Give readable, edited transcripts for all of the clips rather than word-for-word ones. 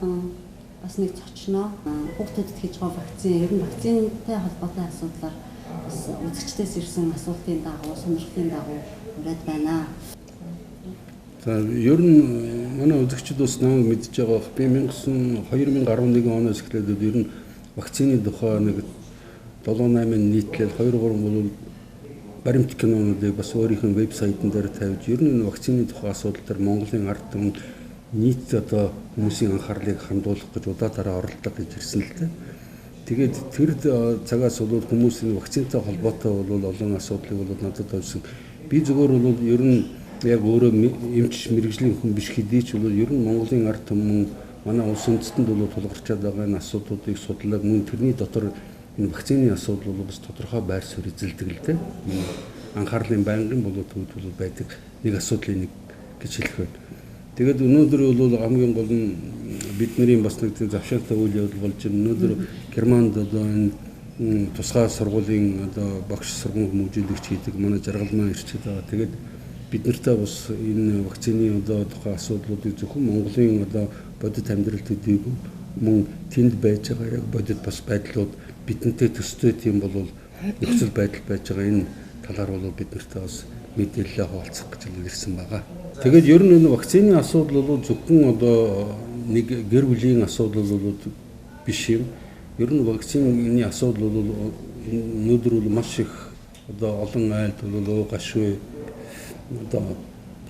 болон бас нэг цочноо хүүхдүүдэд хийж байгаа вакцин, ер нь вакцинтай холбоотой асуудлаар бас үзэгчдээс ирсэн асуултын дагуу, сонирхлын дагуу ураад байна. За ер нь манай үзэгчид бас намайг мэдж байгаа бах. Би 2011 оноос эхлээд ер нь вакцины тухай нэг 7-8 нийтлэл 2-3 бол баримт кинонуудыг бас өөрийнх нь вебсайтн дээр тавьж ер нь вакцины тухай асуудал дээр Монголын ард түмэнд нийт одоо хүмүүсийн анхаарлыг хандуулах гэж удаа оролдог гэж ирсэн л дээ. Тэгээд тэр цагаас бол хүмүүсийн вакцинтай холбоотой бол олон асуудлыг бол надад тавьсан. Би зүгээр бол ер нь яг өөрөө эмч мэрэгжлийн хүн биш хэдий ч бол ер нь Монголын ард түмэн манай улс үндэстэнд бол тулгарчаад байгаа энэ асуудлуудыг судлаад мөн тэрний дотор энэ вакцины асуудал бол бас тодорхой байр суурь эзэлдэг л дээ. Анхаарлын байнгын болоод төвд байдаг нэг асуудлын нэг гэж хэлэх байна. Тэгээд өнөөдөр бол хамгийн гол нь бидний бас нэг завшаантай үйл явдал болж байна. Өнөөдөр Германд одоо энэ тусгай сургуулийн одоо багш сургууль хүмүүжүүлэгч хийдэг манай жаргал маань ирчээд байгаа. Тэгээд бид нартай бас энэ вакцины одоо тухай асуудлуудыг зөвхөн Монголын одоо бодит амьдрал төдийгүй мөн тэнд байж байгаа яг бодит бас байдлууд бидэнтэй төстэй тийм бол нөхцөл байдал байж байгаа энэ талаар бол бид нартай бас мэдээлэл хуваалцах гэж ирсэн байгаа. Тэгээд ер нь энэ вакцины асуудал бол зөвхөн одоо нэг гэр бүлийн асуудал бол биш юм. Ер нь вакцины асуудал бол өнөөдөр бол маш их одоо олон айлд бол гашгүй одоо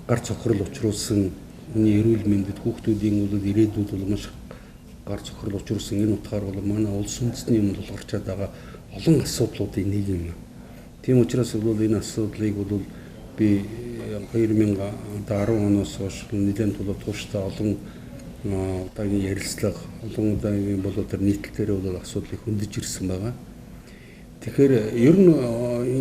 гар цохрол учруулсан энэ эрүүл мэндэд хүүхдүүдийн бол ирээдүйд бол маш гар цохрол учруулсан энэ утгаар бол манай улс үндэстний юм тулгарчаад байгаа олон асуудлуудын нэг юм. Тийм учраас бол энэ асуудлыг бол би 2010 оноос хойш нэлээд тууштай олон удаагийн ярилцлага, олон удаагийн болоо тэр нийтлэлээр бол асуудлыг хөндөж ирсэн байгаа. Тэгэхээр ер нь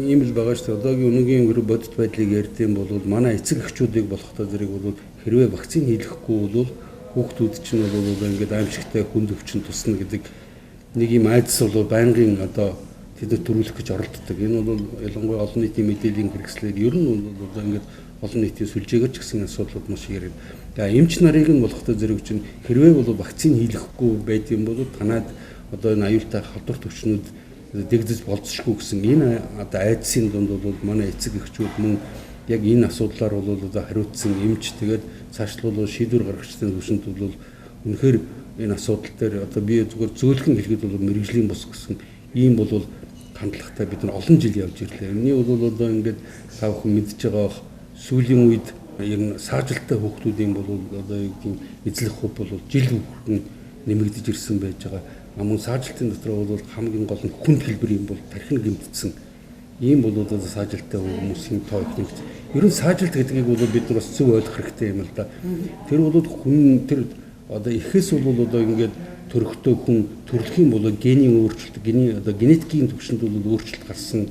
ийм л байгаа шүү дээ. Одоогийн өнөөгийн бодит байдлыг ярьдсан бол манай эцэг эхчүүдийг болохтой зэрэг бол хэрвээ вакцин хийлгэхгүй бол хүүхдүүд чинь бол ингээд аимшигтай хүнд өвчин тусна гэдэг нэг юм айдас бол байнгын одоо тэдэд төрүүлэх гэж оролддог. Энэ бол ялангуяа олон нийтийн мэдээллийн хэрэгслээр ер нь бол ингээд олон нийтийн сүлжээгээр ч гэсэн асуудлууд маш их ярив. За эмч нарыг нь болохтой зэрэг чинь хэрвээ бол вакцин хийлгэхгүй байдсан бол танаад одоо энэ аюултай халдвар төвчнүүд дэгдэж болцсохгүй гэсэн энэ одоо айдсын дунд бол манай эцэг эхчүүд мөн яг энэ асуудлаар бол одоо хариуцсан эмч тэгээд цаашлуул шийдвэр гаргагчдын төвшөнд бол үнэхээр энэ асуудал дээр одоо би зүгээр зөөлхөн хэлэхэд бол мэрэгжлийн бус гэсэн ийм бол хандлагатай бид нар олон жил явж ирлээ. Энэний бол одоо ингээд та бүхэн мэдж байгаа сүүлийн үед ер нь саажилттай хүүхдүүдийн бол одоо юм эзлэх хувь бол жил бүрэн нэмэгдэж ирсэн байж байгаа. Мөн саажилтын дотор бол хамгийн гол нь хүнд хэлбэр юм бол тархин гэмтсэн. Ийм бол одоо саажилттай хүмүүсийн тоо их нэг. Ер нь саажилт гэдгийг бол бид нар бас зөв ойлгох хэрэгтэй юм л да. Тэр бол хүн тэр одоо ихэс бол одоо ингээд төрөхтэй хүн төрөлхийн бол генийн өөрчлөлт, одоо генетикийн төвшөнд бол өөрчлөлт гарсан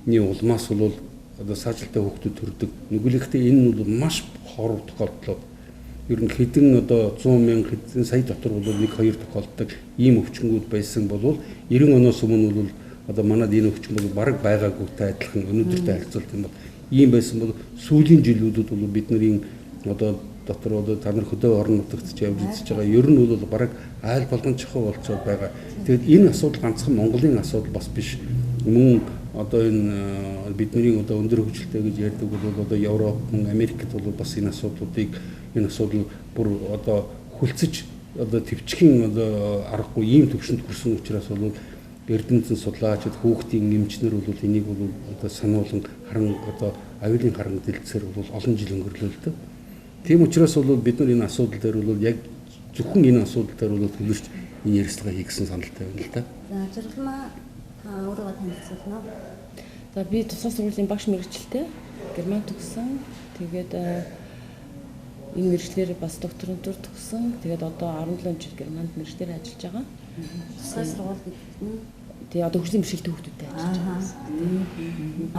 улмаас бол одоо саажилттай хүүхдүүд төрдөг. Нүгэлэхдээ энэ бол маш хор тохиолдлоо. Ер нь хэдэн одоо 100 мянга хэдэн сая дотор бол 1-2 тохиолддог ийм өвчнгүүд байсан бол 90 оноос өмнө бол одоо манад энэ өвчин бол бараг байгаагүйтэй адилхан өнөөдөртэй харьцуулт юм бол ийм байсан бол сүүлийн жилүүдэд бол бидний одоо дотор одоо та нар хөдөө орон нутагт ч явж үзэж байгаа ер нь бол бараг айл болгон чухал болцоод байгаа. Тэгэд энэ асуудал ганцхан Монголын асуудал бас биш. Мөн одоо энэ бидний одоо өндөр хөгжилтэй гэж ярьдаг бол одоо Европ, Америкт бол бас энэ асуудал бүр одоо хүлцэж одоо төвчгийн одоо аргагүй ийм төвшөнд хүрсэн учраас бол эрдэнэтэн судлаачид хүүхдийн эмчнэр бол энийг бол одоо сануулсан харан одоо аюулын харан дэлгэцээр бол олон жил өнгөрлөө л дээ. Тийм учраас бол бид нар энэ асуудал дээр бол яг зөвхөн энэ асуудал дээр бол төлөвлөж энэ ярилцлага хийгсэн саналтай байна л да. За жиргэлмаа та өөрөө танилцуулна уу? За би тусгай сургуулийн багш мэргэжилтэй Германд төгссөн. Тэгээд энэ мэргэжлэр бас докторантур төгссөн. Тэгээд одоо 17 жил Германд мэргэжлэр ажиллаж байгаа. Тусгай сургууль гэдэг нь тэгээ одоо хөгжлийн бэрхшээлтэй хүүхдүүдтэй ажиллаж байгаа.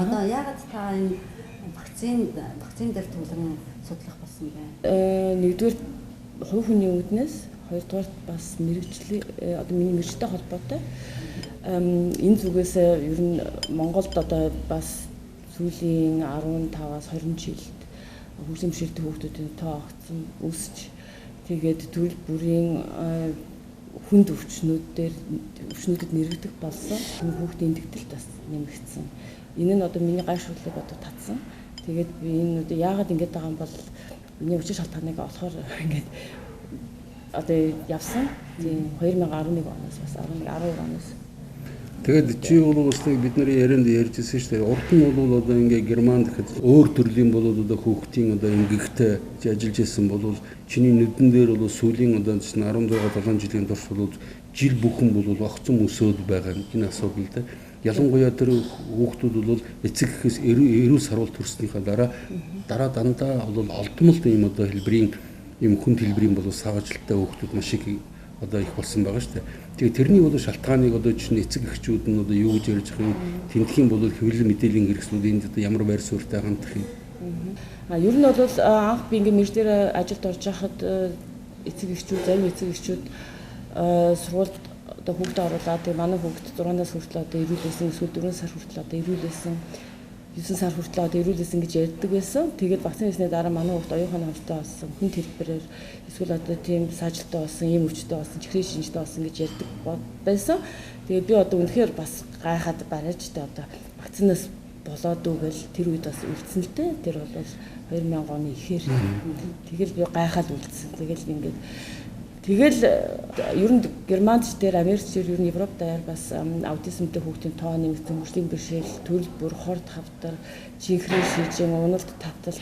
Одоо яагаад та энэ вакцин дээр тулгын судлах болсон бэ? Нэгдүгээр хувь хүний үүднээс, хоёрдугаар бас мэргэжлийн одоо миний мэргэжтэй холбоотой энэ зүгээс ер нь Монголд одоо бас сүүлийн 15-аас 20 жилд хөгжлийн бэрхшээлтэй хүүхдүүдийн тоо огцсон өсч Тэгээд төрөл бүрийн хүнд өвчнүүдэд нэрвэгдэх болсон. Хүүхдийн индэгдэлт бас нэмэгдсэн. Энэ нь одоо миний гайхшруулыг одоо татсан. Тэгээд би энэ одоо яагаад ингэж байгаа юм бол миний учир шалтгааныг олохоор ингэж одоо явсан. Тийм 2011 оноос бас 12 оноос. Тэгээд чи бол бас бид нарын ярианд ярьжсэн шүү дээ. Урд нь бол одоо ингээ Германд гэхэд өөр төрлийн бол одоо хүүхдийн одоо ингэхтэй ажиллаж исэн бол чиний нүдэн дээр бол сүүлийн одоо 16-7 жилийн турш бол жил бүхэн бол огцом өсөөд байгаа энэ асуудал дээр. Ялангуяа тэр хүүхдүүд бол эцэг гэхээс 90 саруул төрснийхаа дараа дандаа бол олдмолт ийм одоо хэлбэрийн ийм хүнд хэлбэрийн бол саваажилттай хүүхдүүд маш их одоо их болсон байгаа шүү дээ. Тэгээ тэрний бол шалтгааныг одоо чинь эцэг эхчүүд нь одоо юу гэж ярьж байгаа юм тэмдэхийн бол хэвлэл мэдээллийн хэрэгслүүд энд одоо ямар байр суурьтай хандах юм. Ер нь бол анх би ингээ мэрж дээр ажилд орж байхад эцэг эхчүүд зарим эцэг эхчүүд сургуульд одоо хүүхдээ оруулаад тэгээ манай хүүхд 6-наас хүртэл одоо ирүүлсэн эсвэл 4 сар хүртэл одоо ирүүлсэн 9 сар хүртэл одоо ирүүлсэн гэж ярьдаг байсан. Тэгээд вакцины хийсний дараа манай хүүхд оюухан хавцтай болсон, хүн хэлбэрээр эсвэл одоо тийм саажилттай болсон, ийм өвчтэй болсон, чихрийн шинжтэй болсон гэж ярьдаг байсан. Тэгээд би одоо үнэхээр бас гайхаад барайж тэ одоо вакцинаас болоод үгэл тэр үед бас үлдсэн л дээ. Тэр бол 2000 оны ихээр. Тэгэл би гайхаад үлдсэн. Тэгэл ер нь Германд дээр Америкч ер нь Европ даяар бас аутизмтэй хүүхдийн тоо нэмэгдсэн, хөгжлийн бэрхшээл, төрөл бүр хорт хавдар, чихрийн шижин, уналт таталт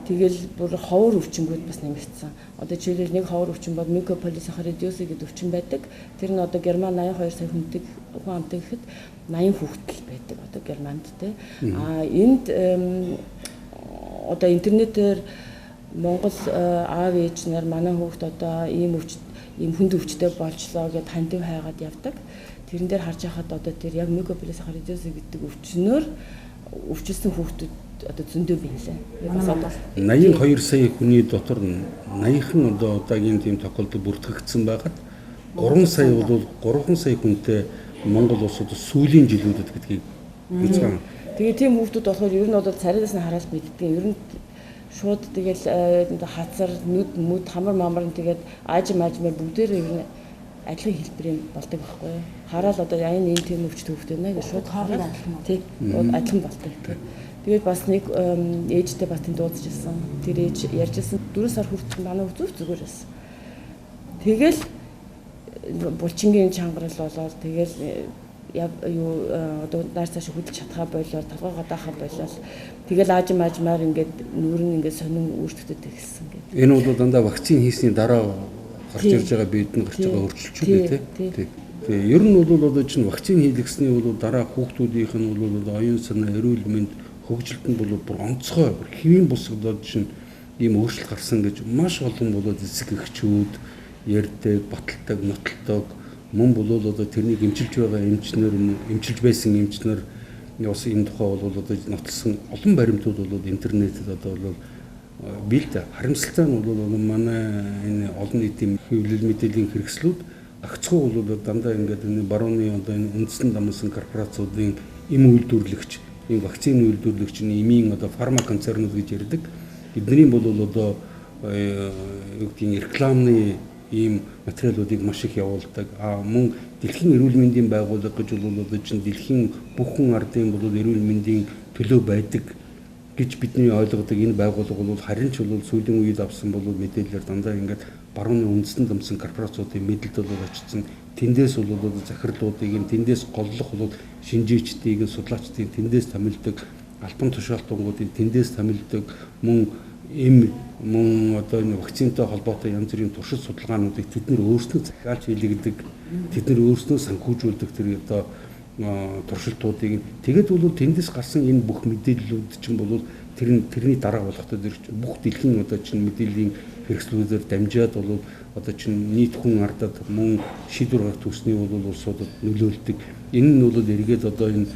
тэгэл бүр ховор өвчнгүүд бас нэмэгдсэн. Одоо жишээлбэл нэг ховор өвчин бол мюкополисахаридиоз гэдэг өвчин байдаг. Тэр нь одоо Герман 82 сая хүн амтай гэхэд 80 хүүхдэл байдаг одоо Германд те. Энд одоо интернетээр Монгол аав ээж нар манай хүүхд одоо ийм хүнд өвчтэй болчлоо гэд хандив хайгаад явдаг. Тэрэн дээр харж байхад одоо тэр яг мюкополисахаридиоз гэдэг өвчнөөр өвчлсөн хүүхдүүд одоо зөндөө биелээ. Яг бас одоо 82 сая хүний дотор 80хан одоо удаагийн тийм тохиолдол бүртгэгдсэн байгаад 3 сая бол 3 сая хүнтэй Монгол улсууд сүүлийн жилүүдэд гэдгийг хэлж байгаа. Тэгээ тийм хүүхдүүд болохоор ер нь одоо царайнаас нь хараад мэддэг. Ер нь шууд тэгэл хацар нүд хамар мамар тэгээд аажмаар бүгдээр ер нь адилхан хэлбэрийн болдог байхгүй юу. Хараад одоо энэ тийм өвчт хүүхд байна гэж шууд хараад тийм адилхан болдог. Тэгээд бас нэг ээжтэй бас тийм дуудажсэн. Тэр ээж ярьжсэн 4 сар хүртэл манай хүүхд зүгээр байсан. Тэгэл булчингийн чангарал болоод тэгэл яг юу одоо даар цааш хөдөлж чадхаа болоод талгайгаа даахаа болоод тэгэл аажмаар ингээд нүүр нь ингээд сонин өөрчлөгдөд эхэлсэн гэдэг. Энэ бол дандаа вакцины хийсний дараа гарч ирж байгаа биед нь гарч байгаа өөрчлөлтүүд тийм. Тэгээ ер нь бол одоо чинь вакцины хийлгэсний бол дараа хүүхдүүдийнх нь бол одоо оюун санаа, эрүүл мэнд, хөгжилтөнд бол бүр онцгой хэвийн бусгадад чинь ийм өөрчлөлт гарсан гэж маш олон болоод эцэг эхчүүд ярьдаг, баталдаг, нотолдог мөн бол одоо тэрнийг эмчилж байгаа эмчнэр эмчилж байсан эмчнэр бас энэ тухай бол одоо нотолсон олон баримтууд бол интернетэд одоо бол бэлдэ харамсалтай нь бол манай энэ олон нийтийн хэвлэл мэдээллийн хэрэгслүүд агцгүй бол дандаа ингээд энэ барууны одоо энэ үндэстэн дамсан корпорациудын эм үйлдвэрлэгч энэ вакцины үйлдвэрлэгчний эмийн одоо фарма концернууд гэж ярьдаг. Эдний бол одоо юу гэдгийг рекламны ийм материалуудыг маш их явуулдаг. Мөн дэлхийн эрүүл мэндийн байгууллага гэж бол одоо чинь дэлхийн бүх хүн ардын бол эрүүл мэндийн төлөө байдаг гэж бидний ойлгодог энэ байгууллага бол харин ч бол сүүлийн үед авсан бол мэдээлэлээр дандаа ингээд барууны үндэстэн дамсан корпорациудын мэдэлд бол очсон. Тэндээс бол захирлуудыг тэндээс голлох бол шинжээчдийг судлаачдын тэндээс томилдог, албан тушаалтангуудын тэндээс томилдог мөн одоо энэ вакцинтай холбоотой янз бүрийн туршид судалгаануудыг тэд нэр өөрснөө захиалж хийлэгдэг, тэд нэр өөрснөө санхүүжүүлдэг тэр одоо туршилтуудыг тэгээд бол тэндээс гарсан энэ бүх мэдээллүүд чинь бол тэрний дараа болохтой бүх дэлхийн одоо чинь мэдээллийн хэрэгслүүдээр дамжаад бол одоо чинь нийт хүн ардад мөн шийдвэр гаргах төвсний бол улсуудад нөлөөлдөг. Энэ нь бол эргээд одоо энэ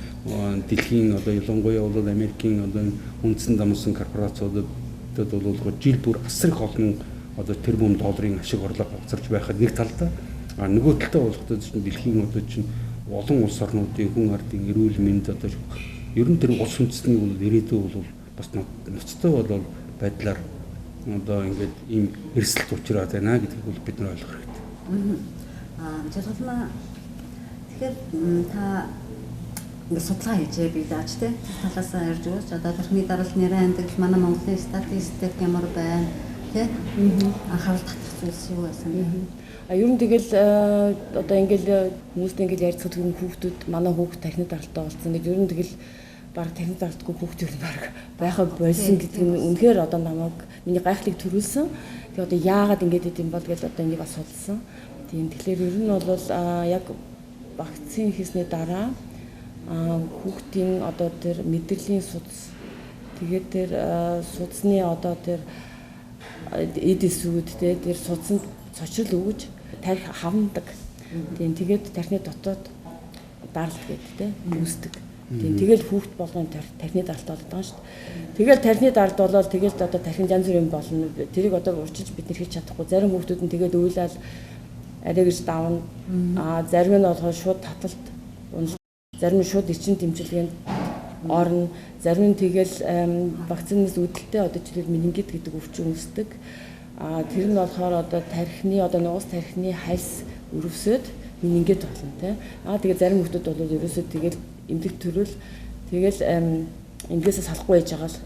дэлхийн одоо ялангуяа бол Америкийн одоо үндсэн дамсан корпорациудад бол жил бүр асар их олон одоо тэрбум долларын ашиг орлого авчирч байхад нэг талдаа нөгөө талдаа болохтой чинь дэлхийн одоо чинь олон улс орнуудын хүн ардын эрүүл мэнд одоо ер нь тэр улс үндэстний бол ирээдүй бол бас ноцтой бол байдлаар одоо ингээд ийм эрсдэлт учраад байна гэдгийг бол бид нар ойлгох хэрэгтэй. Жаргалмаа тэгэхээр та ингээд судалгаа хийжээ би дааж тэ талаас нь ярьж өгөөч. Одоо тэрхний дараалал нэрэн амьдрал манай Монголын статистик ямар байна тэ анхаарал татах зүйлс юу байсан. Ер нь тэгэл одоо ингээл хүмүүст ингээл ярьцдаг хүүхдүүд манай хүүхд тархины даралтай болсон гэдэг ер нь тэгэл баг тархины даралтгүй хүүхдүүд баг байхаа болсон гэдэг нь үнэхээр одоо намайг миний гайхлыг төрүүлсэн. Тэгээ одоо яагаад ингэж идэм бол гэж одоо энийг бас судалсан. Тийм тэгэхээр ер нь бол яг вакцин хийсний дараа хүүхдийн одоо тэр мэдрэлийн судас тэгээд тэр судасны одоо тэр эдисүүд тэр судсанд цочрол өгж тарих хавнадаг. Тийм тэгээд тархины дотоод даралт гэдэг үүсдэг. Тийм тэгэл хүүхд болгон тархины даралт болдог шүү дээ. Тэгэл тархины даралт болоод тэгэл одоо тархин янз бүрийн болно. Тэрийг одоо урчиж бид нэр хийж чадахгүй. Зарим хүүхдүүд нь тэгээд уйлал арай гэж давна. Зарим нь болохоор шууд таталт унал. Зарим нь шууд эчин дэмжлэгэнд орно. Зарим нь тэгэл вакцинаас үүдэлтэй одоо жишээл менингит гэдэг өвчин үүсдэг. Тэр нь болохоор одоо тархины одоо нуус тархины хальс өрөвсөд менингит болно тийм. Тэгээд зарим хүмүүс бол ерөөсөө тэгэл эмнэлэг төрөл тэгэл эмнэлгээс салахгүй байж байгаа л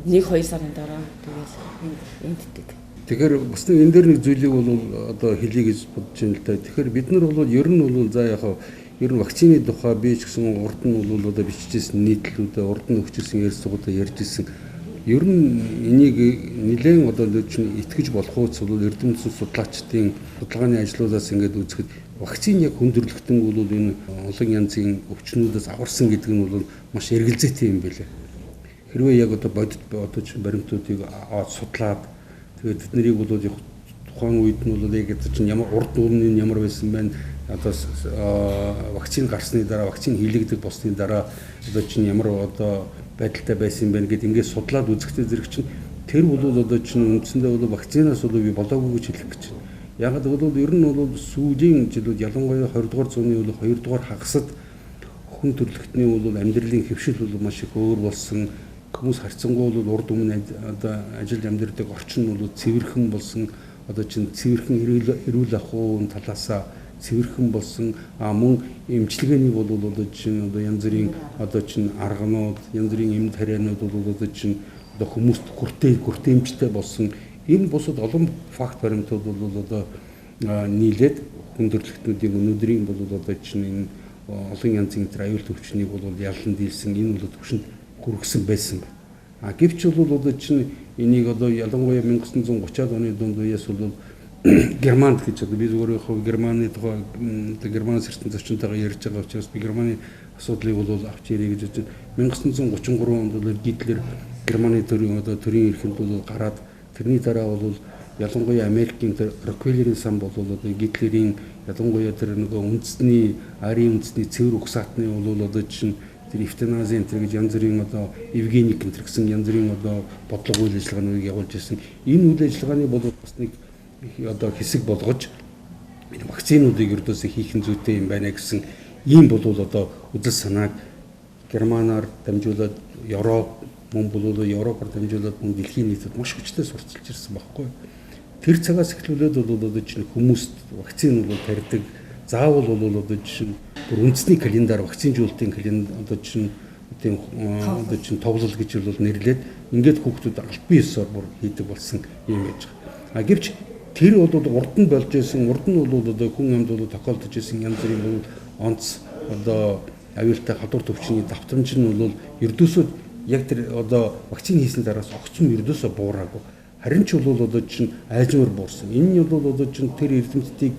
1-2 сарын дараа тэгэл эмддэг. Тэгэхээр бас нэг энэ дээр нэг зүйлийг бол одоо хэлье гэж бодож байна л да. Тэгэхээр бид нар бол ер нь бол за яг ер нь вакцины тухай би ч гэсэн урд нь бол одоо бичижсэн нийтлүүдээ урд нь өгчсэн ярьцгуудаа ярьжсэн. Ер нь энийг нэлээд одоо чинь итгэж болох үс бол эрдэмтэн судлаачдын судалгааны ажлуудаас ингээд үзэхэд вакцин яг хүндрэлтэн бол энэ олон янзын өвчнүүдээс аварсан гэдэг нь бол маш эргэлзээтэй юм байлээ. Хэрвээ яг одоо бодит одоо чинь баримтуудыг аваад судлаад тэгээд тэднийг бол тухайн үед нь бол яг чинь ямар урд өмнө нь ямар байсан байна одоо вакцин гарсны дараа вакцин хийлэгдэх болсны дараа одоо чинь ямар одоо байдалтай байсан байх гэд ингээд судлаад үзэхдээ зэрэг чинь тэр бол одоо чинь үндсэндээ бол вакцинаас бол би болоогүй гэж хэлэх гэж байна. Яг бол ер нь бол сүүлийн жилүүд ялангуяа 20 дугаар зууны бол 2 дугаар хагасад хүн төрөлхтний бол амьдралын хэвшил бол маш их өөр болсон. Хүмүүс харьцангуй бол урд өмнө одоо ажил амьдардаг орчин бол цэвэрхэн болсон. Одоо чинь цэвэрхэн эрүүл ахуйн талаасаа цэвэрхэн болсон. Мөн эмчилгээний бол одоо чинь одоо янз бүрийн одоо чинь арганууд, янз бүрийн эм тарианууд бол одоо чинь одоо хүмүүст хүртээмжтэй болсон. Энэ бусад олон факт баримтууд бол одоо нийлээд хүндрэлтнүүдийн өнөөдрийн бол одоо чинь энэ олон янзын аюул төвчнийг бол ялан дийлсэн энэ бол төвшөнд хүргэсэн байсан. Гэвч бол одоо чинь энийг одоо ялангуяа 1930-аад оны дунд үеэс бол Германд гэж одоо би зүгээр яг Германы тухай Германаас ирсэн зочинтойгоо ярьж байгаа учраас би Германы асуудлыг бол авч ярих гэж байна. 1933 онд бол Гитлер Германы төрийн эрхэнд бол гараад тэрний дараа бол ялангуяа Америкийн Рокфеллерийн сан бол одоо Гитлерийн ялангуяа тэр нөгөө үндэсний ариун үндэсний цэвэр угсаатны бол одоо чинь тэр эвтаназийн тэр гэж янз бүрийн одоо евгеник энэ гэсэн янз бүрийн одоо бодлого үйл ажиллагааныг явуулж ирсэн. Энэ үйл ажиллагааны бол бас нэг одоо хэсэг болгож энэ вакцинуудыг ердөөсөө хийх нь зүйтэй юм байна гэсэн ийм бол одоо үзэл санааг Германаар дамжуулаад Европ мөн бол Европоор дамжуулаад мөн дэлхийн нийтэд маш хүчтэй сурталчилж ирсэн байхгүй. Тэр цагаас эхлүүлээд бол одоо чинь хүмүүст вакцин бол тарьдаг. Заавал бол одоо чинь бүр үндэсний календар вакцинжуулалтын календар одоо чинь тийм одоо чинь товлол гэж бол нэрлээд ингээд хүүхдүүд аль бие ёсоор бүр хийдэг болсон юм яаж байгаа. Гэвч тэр бол урд нь болж исэн урд нь бол одоо хүн амьд бол тохиолдож исэн янз бүрийн бол онц одоо аюултай хадвар төвчний давтамж нь бол ердөөсөө яг тэр одоо вакцин хийсэн дараас огцом ердөөсөө буураагүй. Харин ч бол одоо чинь айжмар буурсан. Энэ нь бол одоо чинь тэр эрдэмтдийг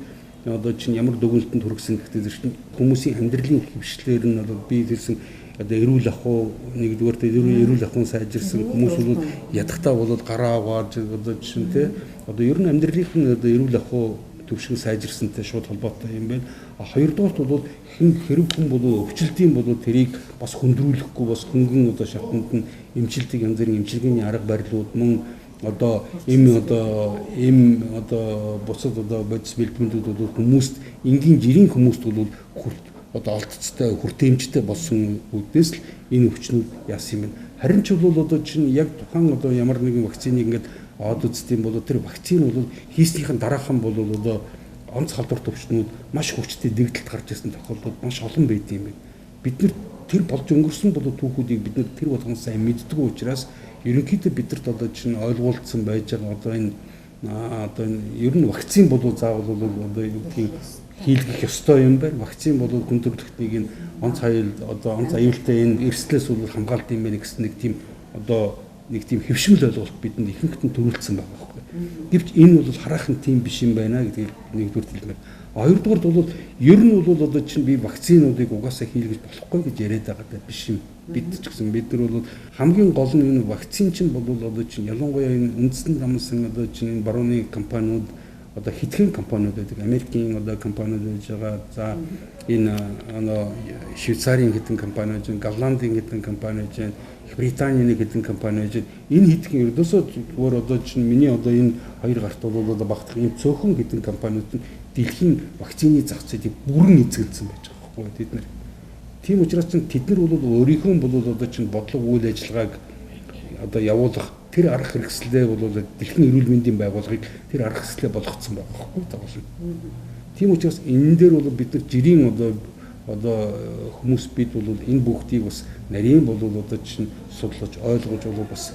одоо чинь ямар дүгнэлтэнд хүргэсэн гэхдээ зэрэг хүмүүсийн амьдралын хөвшлээр нь одоо бий хэлсэн одоо эрүүл ахуй нэгдүгээр эрүүл ахуйн сайжирсан хүмүүс бол ядахтаа бол гараа аваад одоо чинь те одоо ер нь амьдралынх нь одоо эрүүл ахуй төвшин сайжирсантай шууд холбоотой юм байна. Хоёрдугаарт бол хэрэг хүн бол өвчлөлтийн бол тэрийг бас хөндрүүлэхгүй бас хөнгөн одоо шатнд нь эмчилдэг янз бүрийн эмчилгээний арга барилууд мөн одоо бусад одоо бодис бэлтгэмжүүд бол хүмүүст энгийн жирийн хүмүүст бол одоо олдцтой хүртээмжтэй болсон үүднээс л энэ өвчнүүд яасан юм бэ? Харин ч бол одоо чинь яг тухайн одоо ямар нэгэн вакциныг ингээд аваад үзтiin бол тэр вакцин бол хийснийхэн дараахан бол одоо онц халдвар төвчнүүд маш хүчтэй дэгдэлд гарч ирсэн тохиолдлууд маш олон байд юм байна. Бид нар тэр болж өнгөрсөн бол түүхүүдийг бид нар тэр болгон сайн мэддэг учраас ерөнхийдөө бидэрт одоо чинь ойлгуулсан байж байгаа одоо энэ ер нь вакцин бол заавал одоо юу хийлгэх ёстой юм байна. Вакцин бол хүн төрөлхтнийг энэ онц аюултай энэ эрсдлээс бол хамгаалт юм байна гэсэн нэг тийм хэвшмэл ойлголт бидэнд ихэнхдээ төрүүлсэн байгаа байхгүй. Гэвч энэ бол хараахан тийм биш юм байна гэдгийг нэгдүгээр хэлмээр. Хоёрдугаар бол ер нь бол одоо чинь би вакцинуудыг угаасаа хийлгэж болохгүй гэж яриад байгаа биш юм. Бид ч гэсэн бид нар бол хамгийн гол нь энэ вакцин чинь бол одоо чинь ялангуяа энэ үндэстэн намсан одоо чинь энэ барууны компаниуд одоо хитгэн компаниуд байдаг. Америкийн одоо компаниуд байж байгаа. За энэ Швейцарын хитэн компани байж, Голландын хитэн компани байж, Британийн хитэн компани байж. Энэ хитгэн ердөөсөө зүгээр одоо чинь миний одоо энэ хоёр гарт бол одоо багтах юм цөөхөн хитэн компаниуд нь дэлхийн вакцины зах зээлийг бүрэн эзэлсэн байж байгаа байхгүй тэд нар. Тийм учраас тэд нар бол өөрийнхөө бол одоо чинь бодлого үйл ажиллагааг одоо явуулах тэр арга хэрэгслээ бол дэлхийн эрүүл мэндийн байгууллагыг тэр арга хэрэгслээ болгоцсон байгаа байхгүй таасан. Тийм учраас энэ дээр бол бид нар жирийн одоо хүмүүс бид бол энэ бүгдийг бас нарийн бол одоо чинь судлаж ойлгож бол бас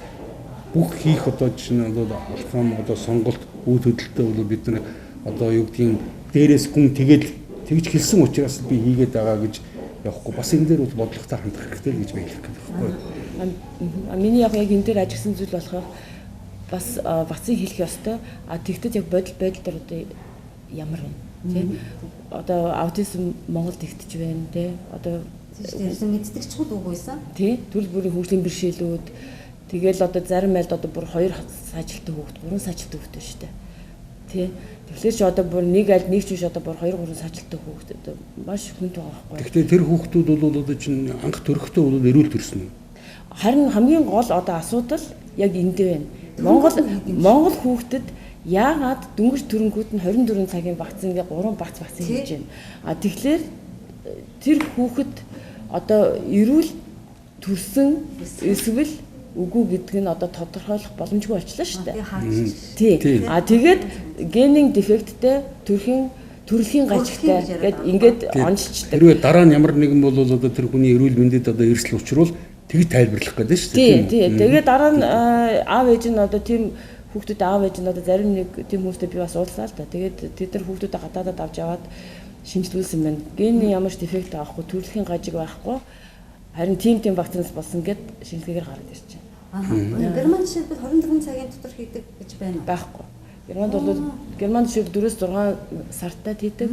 бүх хийх одоо чинь алхам одоо сонголт үйл хөдлөлтөд бол бид нар одоо юу гэдгийг дээрээс хүн тэгж хэлсэн учраас би хийгээд байгаа гэж явахгүй бас энэ дээр бол бодлоготой хандах хэрэгтэй гэж би хэлэх гээд байна. Миний яг энэ дээр ажигласан зүйл болохоор бас вакцин хийх ёстой. Тэгтэл яг бодол дээр одоо ямар вэ? Тэ? Одоо аутизм Монголд ихтэж байна, тэ? Одоо тэрсэн мэддэг ч хул үгүйсэн. Тэ? Төрөл бүрийн хөгжлийн бэрхшээлүүд тэгэл одоо зарим айлд одоо бүр 2 сажилттай хүүхэд, 3 сажилттай хүүхэд байна шүү дээ. Тэ? Тэгэхээр ч одоо бүр нэг аль нэг ч биш одоо бүр 2 3 сажилттай хүүхэд одоо маш хүнд байгаа байхгүй. Гэхдээ тэр хүүхдүүд бол одоо чинь анх төрөхдөө бол эрүүл төрсөн юм. Харин хамгийн гол одоо асуудал яг эндээ байна. Монгол хүүхдэд яагаад дөнгөж төрөнгүүд нь 24 цагийн вакцин гээ 3 багц вакцин хийж байна. Тэгэхээр тэр хүүхэд одоо эрүүл төрсөн эсвэл үгүй гэдг нь одоо тодорхойлох боломжгүй болчихлоо шүү дээ. Тий. Тэгээд генийн дефекттэй төрөлхийн гажигтай гэд ингээд онцлцдаг. Хэрвээ дараа нь ямар нэгэн бол одоо тэр хүний эрүүл мэндэд одоо эрсдэл учруул тэгж тайлбарлах гэдэг шүү дээ. Тий. Тэгээд дараа нь аав ээж нь одоо тийм хүүхдүүд аав ээж нь одоо зарим нэг тийм хүмүүстэй би бас уулзлаа л да. Тэгээд тэд нар хүүхдүүдээ гадаадад авч яваад шинжилүүлсэн байна. Гений ямар ч дефект авахгүй, төрөлхийн гажиг байхгүй. Харин тийм вакцинаас болсон гэд шинжилгээгээр гараад ирж байна. Герман жишээлбэл 24 цагийн дотор хийдэг гэж байна уу? Байхгүй. Германд шиг 4-6 сарттай хийдэг.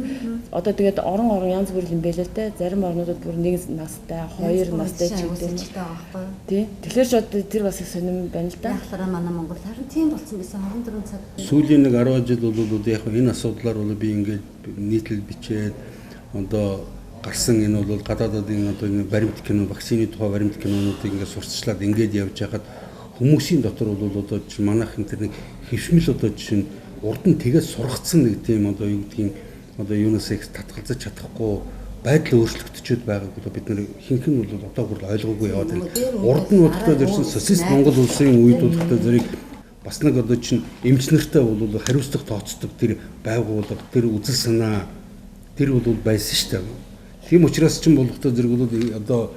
Одоо тэгээд орон янз бүр юм байлээ л те. Зарим орнуудад бүр 1 настай, 2 настай ч гэдэг байхгүй. Тий. Тэгэхээр ч одоо тэр бас их сонирм байна л да. Яхалаа манай Монгол харин тийм болсон байсан 24 цаг. Сүүлийн нэг 10 жил бол яг энэ асуудлаар бол би ингээд нийтлэл бичээд одоо гарсан энэ бол гадаадын одоо энэ баримт кино, вакцины тухай баримт кинонуудыг ингээд сурталчлаад ингээд явж байхад хүмүүсийн дотор бол одоо манайхан тэр нэг хэвшмэл одоо жишээ нь урд нь тэгээд сургацсан нэг тийм одоо юу гэдгийг одоо юунаас их татгалзаж чадахгүй байдал өөрчлөгдөж байгааг бол бид нар ихэнх нь бол одоо бүр ойлгоогүй яваад байна. Урд нь удахгүй ирсэн социалист Монгол улсын үед удахгүй зэрэг бас нэг одоо чинь эмч нартай бол хариуцлага тооцдог тэр байгууллага, тэр үзэл санаа тэр бол байсан шүү дээ. Тийм учраас ч болгохтой зэрэг бол одоо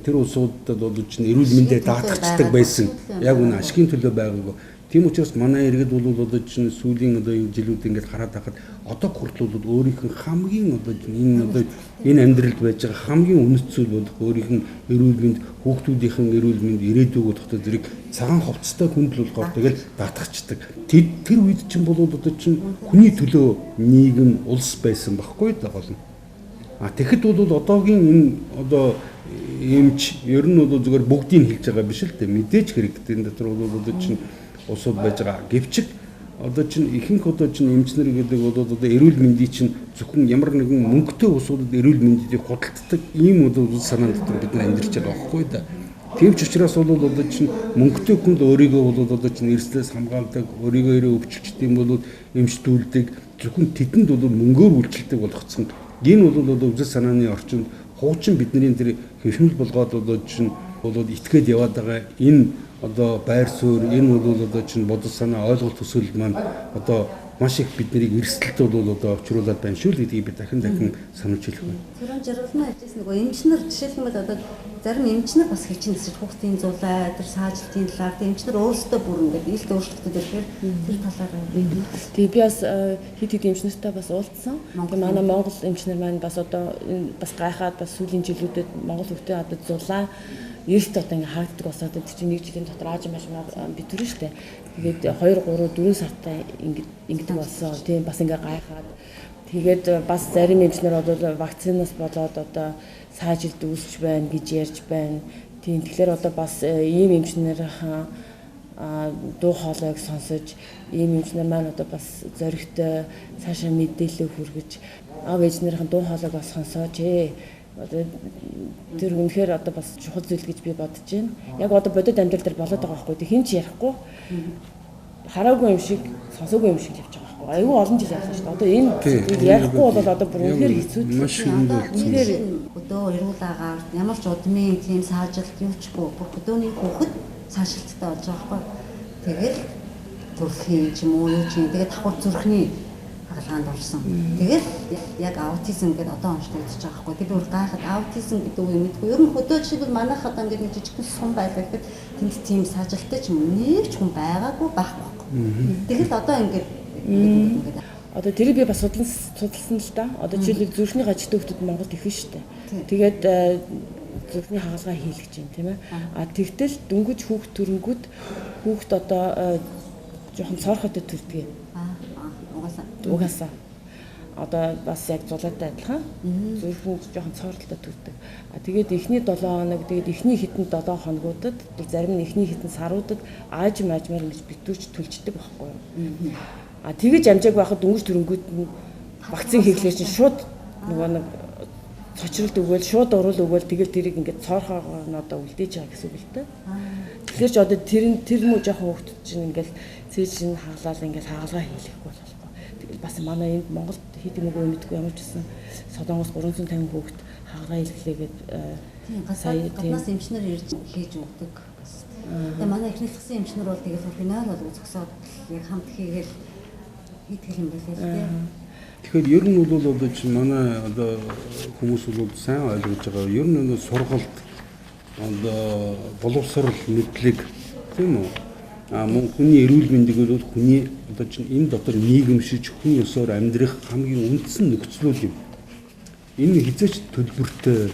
тэр улсуудад бол чинь эрүүл мэндэ даатгацдаг байсан. Яг үнэ ашигын төлөө байгаагүй. Тийм учраас манай иргэд бол одоо чинь сүүлийн одоо жилүүд ингээд хараад байхад одоо хүртэл бол өөрийнх нь хамгийн одоо энэ амьдралд байж байгаа хамгийн үнэт зүйл бол өөрийнх нь эрүүл мэнд, хүүхдүүдийнхэн эрүүл мэнд ирээдүйг бодохтой зэрэг цагаан хувцастай хүндэл болгоод тэгэл даатгацдаг. Тэр үед чинь бол одоо чинь хүний төлөө нийгэм улс байсан байхгүй да болно. Тэгэхэд бол одоогийн энэ одоо эмч ер нь бол зүгээр бүгдийг хэлж байгаа биш л дээ. Мэдээж хэрэгтэй. Энэ дотор бол одоо чинь улсууд байж байгаа. Гэвч одоо чинь ихэнх одоо чинь эмчнэр гэдэг бол одоо эрүүл мэндийн чинь зөвхөн ямар нэгэн мөнгөтэй улсуудад эрүүл мэндийг худалддаг ийм одоо санаанд дотор бид нар амьдарч байгаа байхгүй да. Тийм ч учраас бол одоо чинь мөнгөтэй хүнд өөрийгөө бол одоо чинь эрсдлээс хамгаалдаг, өөрийгөө ирээ өвчлөлт юм бол эмчтүүлдэг. Зөвхөн тэдэнд бол мөнгөөр үйлчлдэг болгоцсон. Энэ бол одоо үзэл санааны орчинд хуучин бидний тэр хэвшмэл болгоод одоо чинь болоод итгээд яваад байгаа энэ одоо байр суурь энэ бол одоо чинь бодол санаа ойлголт төсөөл маань одоо маш их биднийг эрсдэлд бол одоо очруулаад байна шүү л гэдгийг би дахин сануулж хэлэх байна. Тэрэн жаргалмаа хэлжсэн нөгөө эмчнэр жишээлбэл одоо зарим эмчнэр бас хийчин гэсэн хүүхдийн зулай тэр саажилтын талаар эмчнэр өөрсдөө бүр ингээд илт өөрчлөлтөд ирэхээр тэр талаараа тий би бас хит эмчнэртэй бас уулзсан. Манай Монгол эмчнэр маань бас одоо бас гайхаад бас сүүлийн жилүүдэд Монгол хүүхдээ одоо зулай эрт одоо ингээ хаагддаг болоод тэр чинь нэг жилийн дотор ааж маш битүүрэн штэ. Тэгээд 2 3 4 сартай ингэдэг болсон. Тийм бас ингээ гайхаад тэгээд бас зарим эмчнэр одоо вакцинаас болоод одоо саажилт үүсч байна гэж ярьж байна. Тийм тэгэхээр одоо бас ийм эмчнэрийн дуу хоолойг сонсож ийм эмчнэр маань одоо бас зоригтой цаашаа мэдээлэл хүргэж аав ээжнэрийн дуу хоолойг бас сонсооч одоо тэр үнэхээр одоо бас чухал зүйл гэж би бодож байна. Яг одоо бодит амьдрал дээр болоод байгаа байхгүй. Тэг хин ч ярихгүй. Хараагүй юм шиг, сонсоогүй юм шиг явж байгаа байхгүй. Айгүй олон жил явсан шүү дээ. Одоо энэ зүйлийг ярихгүй бол одоо бүр үнэхээр хэцүү. Маш үнэхээр өдөө эрүүл агаар ямар ч удмын тийм саажилт юучгүй бүр өдөөний хүүхэд цаашилттай болж байгаа байхгүй. Тэгэл төрхийн ч юм уу юу ч юм. Тэгээд давхар зүрхний хаалгаанд орсон. Тэгэл яг аутизм гэдэг одоо онцлогдож байгаа байхгүй. Тэр бүр гайхаад аутизм гэдэг үг юм мэдгүй. Ер нь хөдөө жишээлбэл манайх одоо ингээд нэг жижигхэн сум байлаа гэхэд тэнд тийм саажилттай ч юм нэг ч хүн байгаагүй байхгүй. Тэгэл одоо ингээд одоо тэрийг би бас судалсан л да. Одоо жишээлбэл зүрхний гажигтай хүмүүс Монголд их нь шүү дээ. Тэгээд зүрхний хаалгаа хийлгэж байна тийм ээ. Тэгтэл дөнгөж хүүхд төрөнгүүд хүүхд одоо жоохон цоорхотой төрдөг. Угаасаа. Одоо бас яг зулаатай адилхан. Зүрхэн жоохон цооролтой төрдөг. Тэгээд эхний 7 хоног, тэгээд эхний хитэн 7 хоногудад, зарим нь эхний хитэн саруудад аажмаар ингэж битүүрч төлждөг байхгүй юу? Тэгэж амжааг байхад дөнгөж төрөнгүүд нь вакцин хийхлээр чинь шууд нөгөө нэг цочролт өгөөл, шууд уруул өгөөл тэгэл тэрийг ингээд цоорхоогоо нь одоо үлдээж байгаа гэсэн үг л дээ. Тэгэхээр ч одоо тэр муу жоохон хөвгт чинь ингээд цээж чинь хаалал ингээд хаалгаа хийлэхгүй болохгүй. Тэгэл бас манай энд Монголд хийдэг нэг юм мэдгүй ямар ч гэсэн Солонгос 350 хөвгт хаалгаа хийлгэлээгээд гаднаас эмчнэр ирж хийж өгдөг. Тэгээ манай ихний хэсгийн эмчнэр бол тэгэл оригинал бол үзэсгсоод яг хамт хийгээл хийдэг юм байна л дээ. Тэгэхээр ер нь бол одоо чинь манай одоо хүмүүс бол сайн ойлгож байгаа. Ер нь нөгөө сургалт одоо боловсрол мэдлэг тийм үү? Мөн хүний эрүүл мэндийг бол хүний одоо чинь энэ дотор нийгэмшиж хүн ёсоор амьдрах хамгийн үндсэн нөхцлөл юм. Энэ хязгаарч төлбөртэй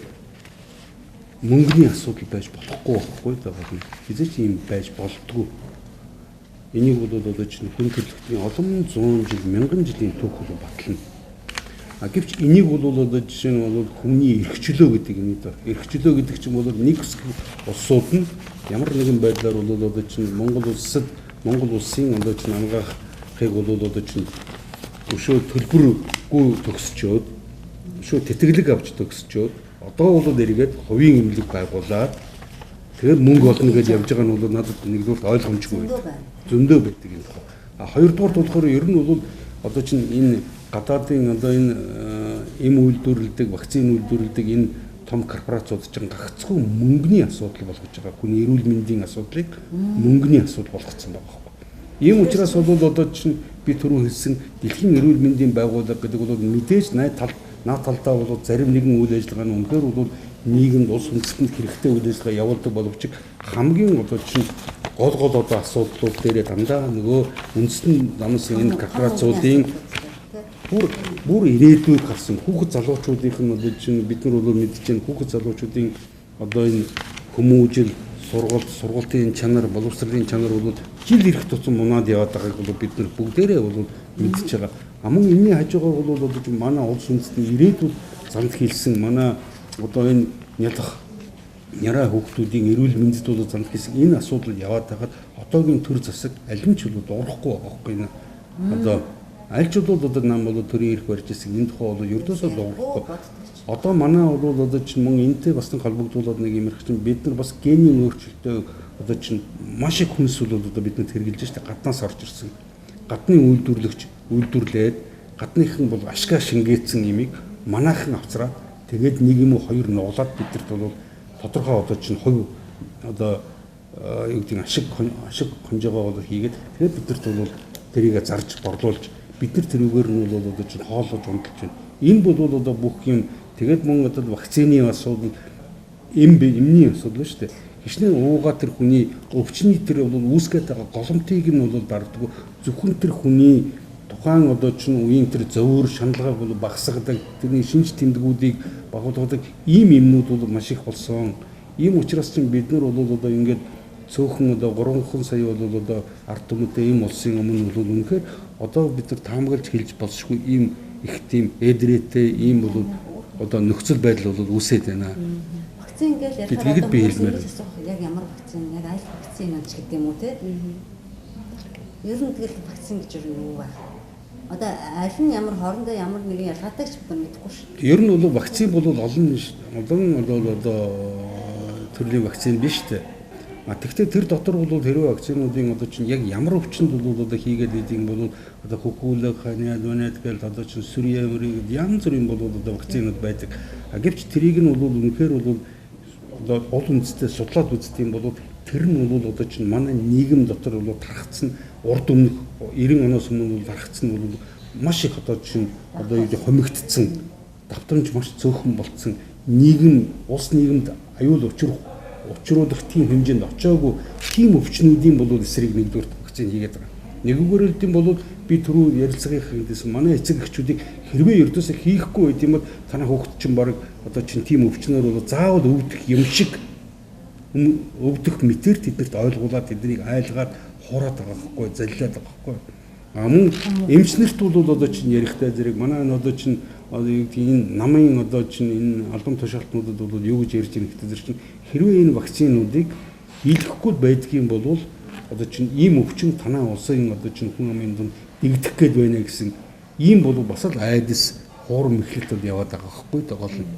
мөнгөний асуудал байж болохгүй байхгүй даа. Хязгаарч юм байж болдгоо. Энийг бол одоо чинь хүн төрөлхтний олон зуун жил, мянган жилийн түүх бол батлна. Гэвч энийг бол одоо жишээ нь бол хүний эрхчлөө гэдэг юм даа. Эрхчлөө гэдэг чинь бол нэг улсууд нь ямар нэгэн байдлаар бол одоо чинь Монгол улсын одоо чинь ангаахыг бол одоо чинь өшөө төлбөргүй төгсчөөд өшөө тэтгэлэг авч төгсчөөд одоо бол эргээд хувийн эмнэлэг байгуулад тэгээд мөнгө олно гэж явж байгаа нь бол надад нэгдүгээр ойлгомжгүй зөндөө байдаг юм байна. Хоёрдугаар болохоор ер нь бол одоо чинь энэ гадаадын одоо энэ эм үйлдвэрлэдэг, вакцины үйлдвэрлэдэг энэ том корпорациуд ч гагцхүү мөнгөний асуудал болгож байгаа. Хүний эрүүл мэндийн асуудлыг мөнгөний асуудал болгоцсон байгаа байхгүй. Ийм учраас бол одоо чинь би түрүү хэлсэн дэлхийн эрүүл мэндийн байгууллага гэдэг бол мэдээж наад талдаа бол зарим нэгэн үйл ажиллагаа нь үнэхээр бол нийгэмд улс үндэстэнд хэрэгтэй үйл ажиллагаа явуулдаг боловч хамгийн одоо чинь гол одоо асуудлууд дээр дандаа нөгөө үндэстэн намсан энэ корпорациудын бүр ирээдүйг харсан хүүхэд залуучуудын нь одоо чинь бид нар бол мэдж байна хүүхэд залуучуудын одоо энэ хүмүүжил сургалтын чанар боловсролын чанар бол жил ирэх тусам мунаад яваад байгааг бол бид нар бүгдээрээ бол мэдж байгаа. Амун энэний хажуугаар бол одоо чинь манай улс үндэстний ирээдүйд замд хийлсэн манай одоо энэ няраа хүүхдүүдийн эрүүл мэндэд бол замд хийсэн энэ асуудал яваад байгаад одоогийн төр засаг аль нь ч бол урахгүй байгаа байхгүй нэ. Одоо аль ч бол одоо нам бол төрийн эрх барьж ирсэн энэ тухай бол ердөөсөө урахгүй. Одоо манай бол одоо чинь мөн энэтэй бас нэг холбогдуулаад нэг юмрах чинь бид нар бас генийн өөрчлөлтөө одоо чинь маш их хүнс бол одоо бид нар хэрэгжилж штэ гаднаас орж ирсэн. Гадны үйлдвэрлээд гадныхан бол ашгаа шингээсэн имийг манайхан авцраад тэгээд нэг юм уу хоёр нуглаад бидэрт бол тодорхой одоо чинь хувь одоо юу гэдэг ашиг хонжоогоо бол хийгээд тэгээд бидэрт бол тэрийг зарж борлуулж бид нар тэрүүгээр нь бол одоо чинь хооллож унталж байна. Энэ бол одоо бүх юм тэгээд мөн одоо вакцины асуудал эмний асуудал шүү дээ. Хичнээн уугаа тэр хүний өвчний тэр бол үүсгээд байгаа голомтыг нь бол барддаг. Зөвхөн тэр хүний тухайн одоо чинь үеийн тэр зөөр шаналгааг бол багасгадаг. Тэрний шинж тэмдгүүдийг багуулгадаг ийм юмнууд бол маш их болсон. Ийм учраас чинь бид нар бол одоо ингээд цөөхөн одоо 3 сая бол одоо ард түмэд ийм улсын өмнө бол үнэхээр одоо бид нар таамаглаж хэлж болшгүй ийм их тийм эдрэтэй ийм бол одоо нөхцөл байдал бол үүсээд байна. Вакцин гэж яриад би хэлмээр яг ямар вакцин, яг аль вакцин гэж гэдэг юм уу те? Ер нь тэгэл вакцин гэж юу вэ? Одоо аль нь ямар хоорондоо ямар нэгэн ялгаатай ч мэдэхгүй шүү. Ер нь бол вакцин бол олон одоо төрлийн вакцин биш үү? Тэгвэл тэр дотор бол хэрвээ вакцинуудын одоо чинь яг ямар өвчнөд бол одоо хийгээд идэм бол одоо хөхүүлэг, ханиад, үнэт гэл одоо чинь сүрьямрыг янз бүрийн бол одоо вакцинууд байдаг. Гэвч тэрийг нь бол үнэхээр бол одоо ол үндэстэй судлаад үзтiin бол тэр нь бол одоо чинь манай нийгэм дотор бол тархацсан урд өмнөх 90 оноос өмнө бол тархацсан бол маш их одоо чинь одоо юу гэж хомигдсон давтамж маш цөөхөн болцсон нийгэм улс нийгэмд аюул учруулах тийм хэмжээнд очоогүй тийм өвчнүүдийн бол эсрэг нэгдүгээр вакцин хийгээд байгаа. Нэгдүгээр нь бол би түрүү ярилцлагын хэдээс манай эцэг эхчүүдийг хэрвээ ердөөсөө хийхгүй байт юм бол танай хүүхэд чинь баг одоо чинь тийм өвчнөр бол заавал өвдөх юм шиг өвдөх мэтэр тэднэрт ойлгуулад тэднийг айлгаад хураад байгаа байхгүй заллиад байгаа байхгүй. Мөн эмчнэрт бол одоо чинь ярихтай зэрэг манай одоо чинь энэ намын одоо чинь энэ албан тушаалтнуудад бол юу гэж ярьж байгаа гэдэг чинь хэрвээ энэ вакцинуудыг хийлгэхгүй байдгийн бол одоо чинь ийм өвчин танай улсын одоо чинь хүн амын дунд дэгдэх гээд байна гэсэн ийм бол бас л айдас хуурам мэхлэлтүүд яваад байгаа байхгүй гол нь.